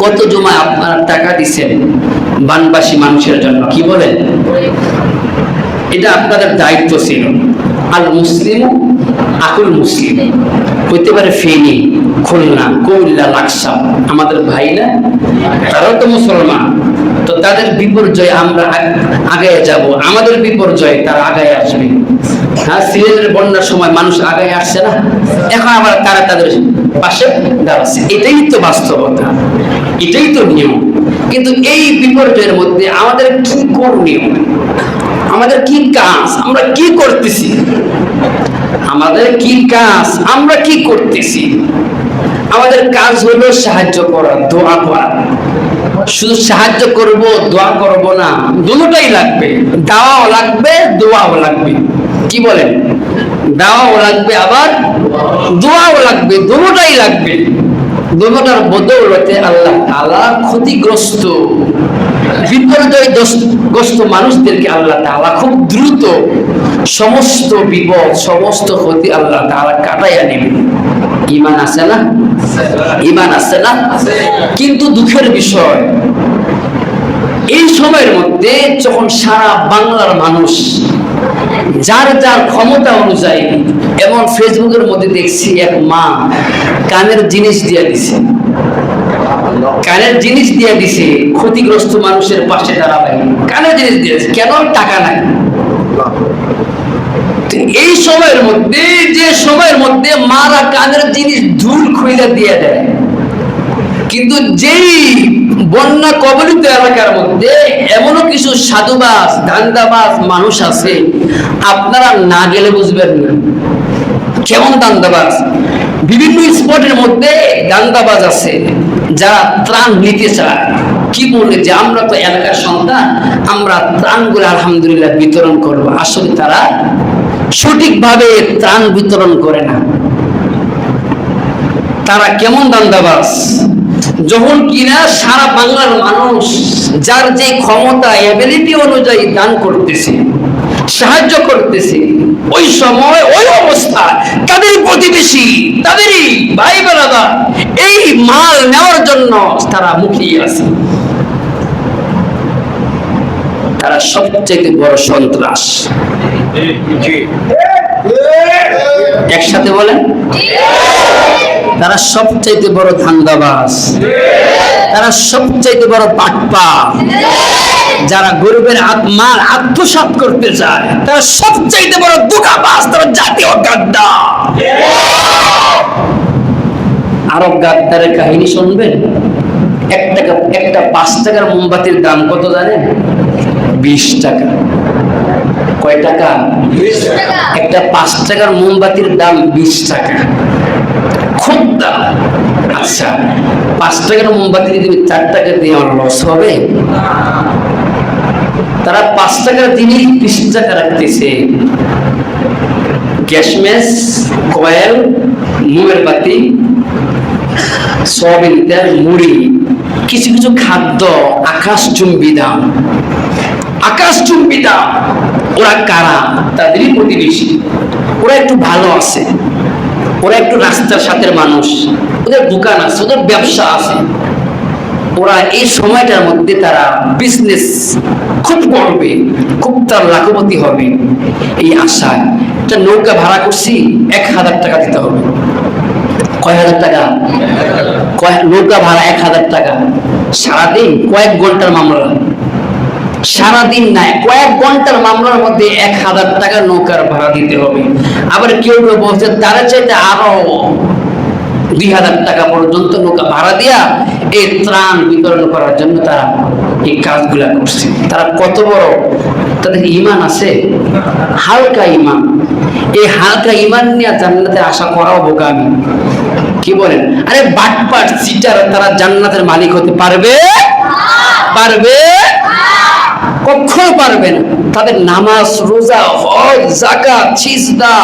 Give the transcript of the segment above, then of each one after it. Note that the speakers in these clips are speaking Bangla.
গত জুমায় আপনারা টাকা দিচ্ছেন বানবাসী মানুষের জন্য, কি বলেন? এটা আপনাদের দায়িত্ব ছিল। আল মুসলিম আকুল মুসলিম, হইতে পারে ফেনী, খুলনা, কুমিল্লা, লাকসাম, আমাদের ভাই না, তারাও তো মুসলমান। তো তাদের বিপর্যয় আমরা আগে যাব, আমাদের বিপর্যয় তারা আগে আসবে। হ্যাঁ, সিলেটের বন্যার সময় মানুষ আগে আসছে না, এখন আবার তারা তাদের পাশে দাঁড়াচ্ছে। এটাই তো বাস্তবতা, এটাই তো নিয়ম। কিন্তু এই বিপর্যয়ের মধ্যে আমাদের কি করণীয়, আমাদের কি কাজ, আমরা কি করতেছি, আমাদের কি কাজ, আমরা কি করতেছি? আমাদের কাজ হলো সাহায্য করা, দোয়া করা। শুধু সাহায্য করব, দোয়া করব না, দুটোটাই লাগবে। দাওয়াও লাগবে, দোয়াও লাগবে। কি বলেন? দাওয়াও লাগবে, আবার দোয়াও লাগবে, দুটোটাই লাগবে। দুটোটার বদৌলতে আল্লাহ তাআলা ক্ষতিগ্রস্ত, বিপর্যয়গ্রস্ত মানুষদেরকে আল্লাহ তাআলা খুব দ্রুত সমস্ত বিপদ, সমস্ত ক্ষতি আল্লাহ তাআলা কাটাইয়া নেবেন। ঈমান আছে না? ঈমান আছে না? কিন্তু দুঃখের বিষয়, এই সময়ের মধ্যে যখন সারা বাংলার মানুষ যার যার ক্ষমতা অনুযায়ী, এবং ফেসবুকের মধ্যে দেখছি এক মা কানের জিনিস দিয়ে দিছে, কানের জিনিস দিয়ে দিছে ক্ষতিগ্রস্ত মানুষের পাশে দাঁড়াবে, কানের জিনিস দিয়েছে। কেন? টাকা নাই। এই সময়ের মধ্যে, যে সময়ের মধ্যে মারা কানের জিনিস ধুল খুইলা দিয়ে দেয়, কিন্তু যেই বন্যা কবলিত এলাকার মধ্যে এমনও কিছু সাধুবাজ, ধান্দাবাজ মানুষ আছে, আপনারা না গেলে বুঝবেন না কেমন ধান্দাবাজ। বিভিন্ন স্পটের মধ্যে ধান্দাবাজ আছে যারা ত্রাণ নিতে চায়। কি বলে যে আমরা তো এলাকার সন্তান, আমরা ত্রাণগুলো আলহামদুলিল্লাহ বিতরণ করব। আসলে তারা সঠিকভাবে ত্রাণ বিতরণ করে না। তারা কেমন ধান্দাবাজ, যখন কিনা সারা বাংলার মানুষ যার যে ক্ষমতা, এবিলিটি অনুযায়ী দান করতেছে, সাহায্য করতেছে, ওই সময় ওই অবস্থা তাদের প্রতিবেশী, তাদেরই ভাই বেরাদা এই মাল নেওয়ার জন্য তারা মুখিয়ে আছে। তারা সবচেয়ে বড় সন্ত্রাস। একসাথে বলেন, তারা সবচাইতে বড় ধান্দাবাজ, তারা সবচাইতে বড় বাটপার। যারা গরিবের মাল আত্মসাৎ করতে চায় তারা সবচাইতে বড় ধোঁকাবাজ, তারা জাতীয় গাদ্দার। আরব গাদ্দারের কাহিনী শুনবেন। একটা 5 টাকার মোমবাতির দাম কত জানেন? 20 টাকা। কয় টাকা? 20 টাকা। একটা 5 টাকার মোমবাতির দাম 20 টাকা, খুব দাম। আচ্ছা, 5 টাকার মোমবাতি যদি 4 টাকা দিয়ে আমার লস হবে? তারা 5 টাকার জিনিস 20 টাকা রাখতেছে। গ্যাসমেস, কয়েল, মোমের বাতি, সয়াবিন তেল, মুড়ি, কিছু কিছু খাদ্য আকাশচুম্বী দাম, আকাশচুম্বী দাম। ওরা কারা? তাদেরই প্রতিবেশী। ওরা একটু ভালো আছে, ওরা একটু রাস্তার সাথে মানুষ, ওদের দোকান আছে, ওদের ব্যবসা আছে। ওরা এই সময়টার মধ্যে তারা বিজনেস খুব করবে, খুব তার লাখপতি হবে এই আশায় একটা নৌকা ভাড়া করছি, 1000 টাকা দিতে হবে। কয় হাজার টাকা? নৌকা ভাড়া 1000 টাকা। সারাদিন কয়েক ঘন্টার মামলা, সারাদিন নাই কয়েক ঘন্টার মামলার মধ্যে 1000 টাকা নৌকার ভাড়া দিতে হবে। আবার কেউ কেউ বলছে তারা চাইতে আরো 2000 টাকা পর্যন্ত নৌকা ভাড়া দিয়া এই ত্রাণ বিতরণ করার জন্য তারা এই কাজগুলা করছে। তারা কত বড়, তাদের ঈমান আছে? হালকা ঈমান। এই হালকা ঈমান নিয়ে জান্নাতে আশা করাও বোকামি। কি বলেন? আরে বাটপাট, চিটার, তারা জান্নাতের মালিক হতে পারবে? পারবে? কখনো পারবে না। তাদের নামাজ, রোজা, হজ, যাকাত, সিজদা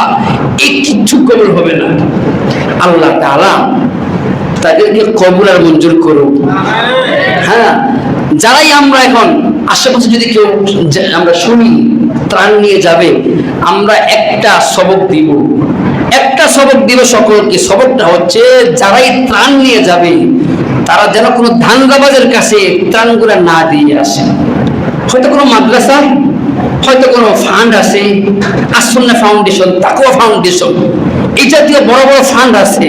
এই কিচ্ছু কবুল হবে না। আল্লাহ তাআলা তাদেরকে কবুল আর মঞ্জুর করুক। হ্যাঁ, যারাই আমরা এখন আশেপাশে যদি কেউ আমরা শুনি ত্রাণ নিয়ে যাবে, আমরা একটা সবক দিব, সকলকে। সবকটা হচ্ছে যারাই ত্রাণ নিয়ে যাবে তারা যেন কোনো ধান্দাবাজের কাছে ত্রাণগুলা না দিয়ে আসে। হয়তো কোনো মাদ্রাসা, হয়তো কোনো ফান্ড আছে, আসন্না ফাউন্ডেশন, তাকওয়া ফাউন্ডেশন, এই জাতীয় বড় বড় ফান্ড আছে।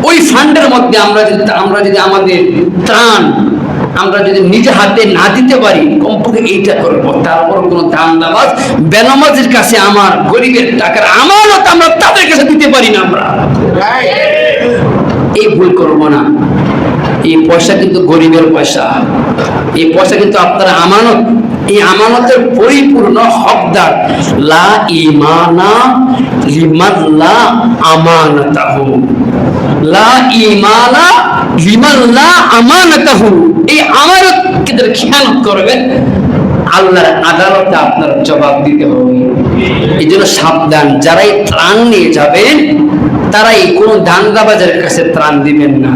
ওই ফান্ডের মধ্যে আমরা যদি আমাদের ত্রাণ আমরা যদি নিজে হাতে না দিতে পারি, কমপক্ষে এইটা করবো। তারপর কোনো ধান্দাবাজ বেনামাজির কাছে আমার গরিবের টাকার আমানত আমরা তাদের কাছে দিতে পারি না। আমরা এই ভুল করবো না। এই পয়সা কিন্তু গরিবের পয়সা, এই পয়সা কিন্তু আপনারা আমানত, এই আমানতের পরিপূর্ণ হকদার। লা ঈমানা লিমান লা আমানাতাহু, লা ঈমানা লিমান লা আমানাতাহু। এই আমানত যারা খেয়ানত করবেন, আল্লাহর আদালতে আপনার জবাব দিতে হবে। এই জন্য সাবধান, যারাই ত্রাণ নিয়ে যাবেন তারাই কোনো দাঙ্গাবাজের কাছে ত্রাণ দিবেন না।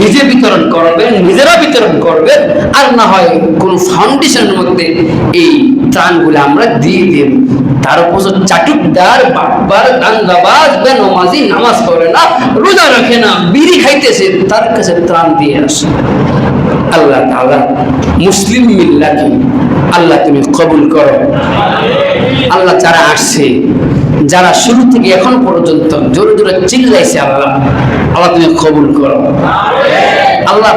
নিজে বিতরণ করবেন, নিজেরা বিতরণ করবেন, আর না হয় কোন ফাউন্ডেশনের মধ্যে এই ত্রাণগুলো আমরা দিয়ে দেব। তার উপর চাটুকদার, বাটবার, দাঙ্গাবাজ, বেনামাজি, নামাজ পড়ে না, রোজা রাখে না, বিড়ি খাইতেছে, তার কাছে ত্রাণ দিয়ে আসে। আল্লাহ তাআলা মুসলিম মিল্লাতকে আল্লাহ তুমি কবুল করো। আল্লাহ যারা আসছে, যারা শুরু থেকে এখন পর্যন্ত জোরে জোরে চিল্লাইছে, আল্লাহ তুমি কবুল করো। আল্লাহ